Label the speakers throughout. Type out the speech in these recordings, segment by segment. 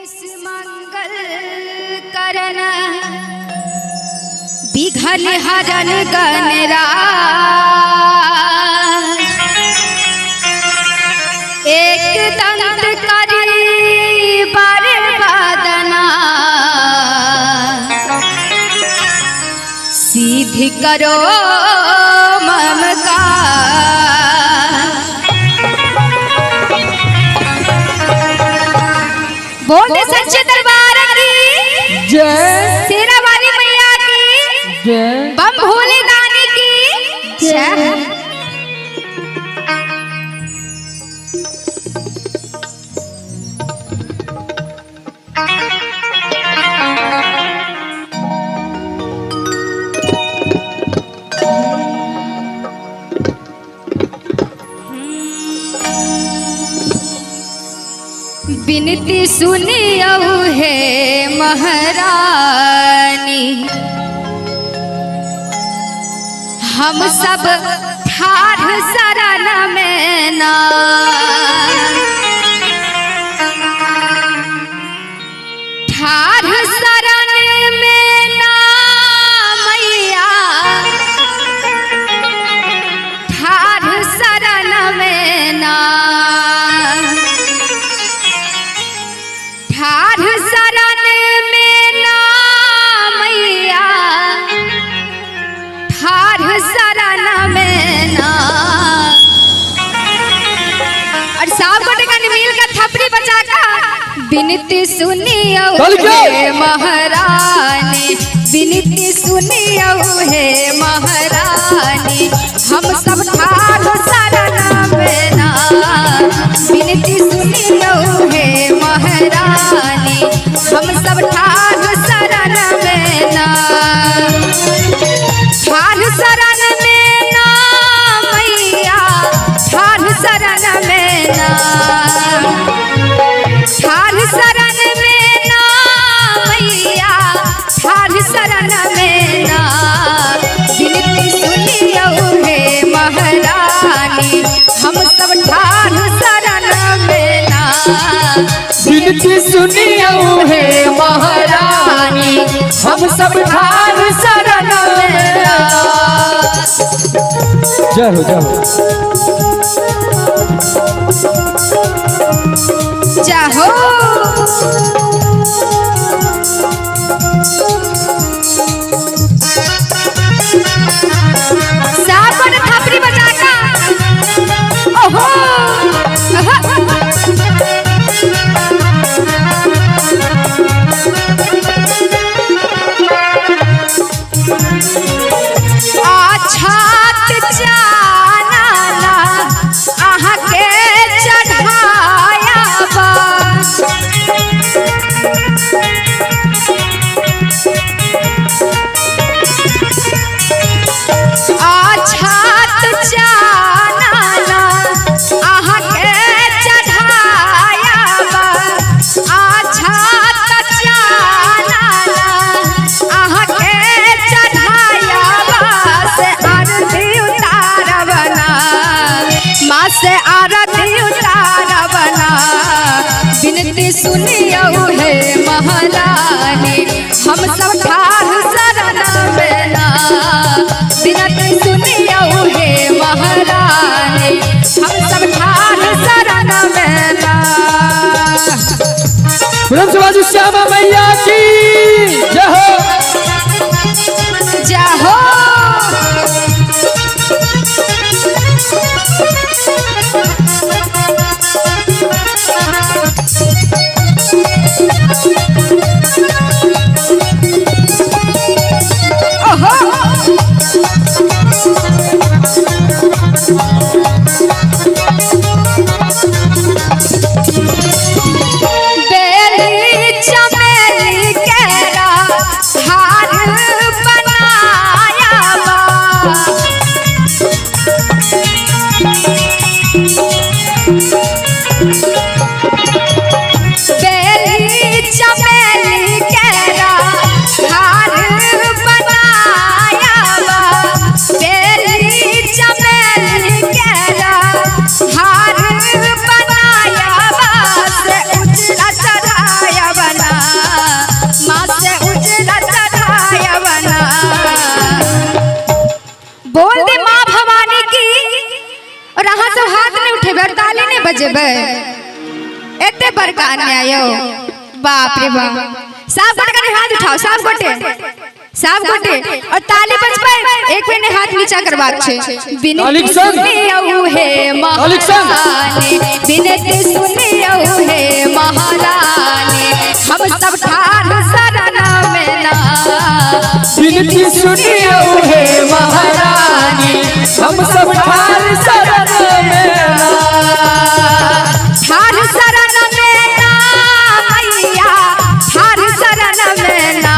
Speaker 1: गणेश मंगल करन विघ्न हरन गणराज एक दंत करी बरबदना सिद्धि करो मम काज। बोलते सच्चे दरबार की
Speaker 2: जय,
Speaker 1: शेरा वाली मैया की
Speaker 2: जय,
Speaker 1: बम भोले दानी की जय। बिनती सुनियो हे महारानी हम सब ठाढ़ शरण में ना ठाढ़ शरण में ना मैया ठाढ़ शरण में ना ठाढ़ शरण में ना मैया ठाढ़ शरण में ना। और सब गोटे का मिल का थपड़ी बजा का विनती सुनियो हे महारानी विनती सुनियो हे महारानी हम सब ठाढ़ शरण में ना विनती सुनियो हे महारानी हम सब ठाढ़ शरण में ना ठाढ़ शरण में ना मैया ठाढ़ शरण में ना ठाढ़ शरण में ना मैया ठाढ़ शरण में ना विनती सुनियो हे महारानी हम सब ठाढ़ शरण में ना
Speaker 2: विनती सुनियो हे महारानी हम सब ठाढ़ शरण में ना। जय हो जय हो
Speaker 1: जाहो सावन थापड़ी बजाका ओहो आछात जाना आहा के चढ़ाया बा आछात जाना आहा के चढ़ाया बा आछात जाना आहा के चढ़ाया बा से आरती उतारबना माँ से आरती उतारबना विनती सुनियो हे महारानी हम सब ठाढ़ शरण में ना विनती सुनियो हे महारानी हम सब ठाढ़ शरण में ना।
Speaker 2: प्रेम से बाजू श्यामा मैया की जय हो
Speaker 1: जाहो ओहो बेली चमेली केरा हार बनाया बा बेली चमेली केरा हार बनाया बा बेली चमेली केरा हार बनाया बा से उजला चढ़ाया जेबे एते बड़का अन्याय हो बाप रे बाप। सब गोटे ने हाथ उठाओ, सब गोटे और ताली बजबे। एक ने हाथ नीचा करबाक छे। बिनती सुनियो हे महारानी, बिनती सुनियो हे महारानी, हम सब ठार शरण में ना।
Speaker 2: बिनती सुनियो हे महारानी, हम सब ठार शरण में ना।
Speaker 1: ठार शरण में ना मैया, ठार शरण में ना,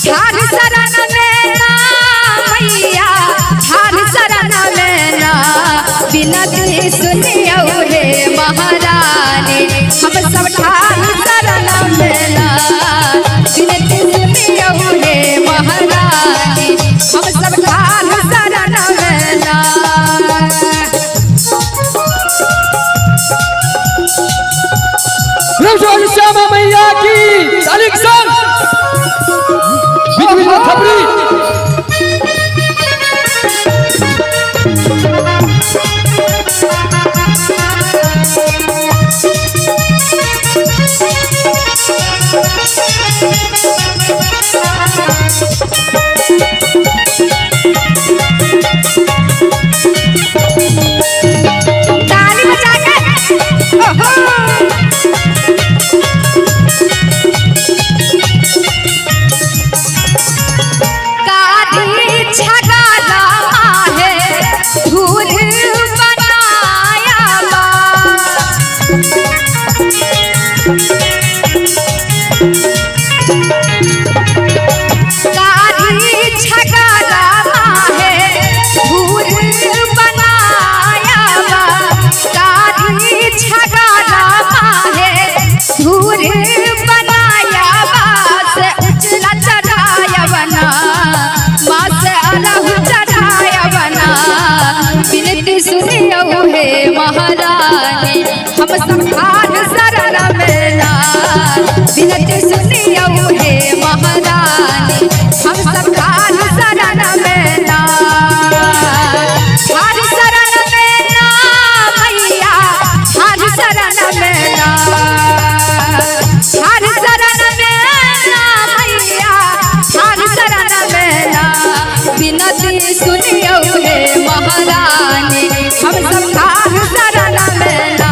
Speaker 1: ठार शरण में ना मैया, ठार शरण में ना। बिनती सुनियो हे महारानी, हम सब ठार शरण में ना। बिनती सुनियो हे महारानी, हम सब ठार शरण में ना।
Speaker 2: श्यामा मैया की ताली के संग बीच में खबरी।
Speaker 1: ताली बजा के ओहो कादी छगाला है धूल बनाया बा। कादी छगाला है धूल बनाया बा। कादी छगाला है धूल बनाया बा। से उजला चढ़ाया बना, माँ से अलग चढ़ाया बना। बिनती सुनियो हे महारानी, हम सब ठार शरण में ना। बिनती सुनियो हे महारानी, हम सब ठार शरण में ना। ठार शरण में ना मैया, ठार शरण में ना, ठार शरण में ना मैया, ठार शरण में ना। बिनती सुनियो हे महारानी, हम सब ठार शरण में ना।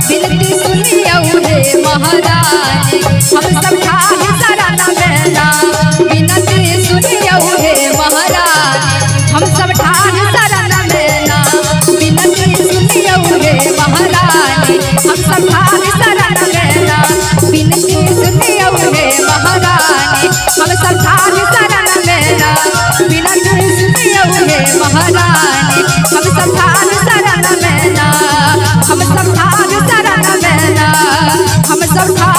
Speaker 1: बिनती सुनियो हे महारानी, हम सब ठार शरण में ना। बिनती सुनियो हे महारानी, हम सब ठार शरण में ना। बिनती सुनियो हे महारानी, हम सब ठार शरण में ना। बिनती सुनियो हे महारानी, हम सब ठार शरण में ना। बिनती सुनियो हे महारानी, हम सब ठार शरण में ना। हम सब ठार शरण में ना, हम सब ठार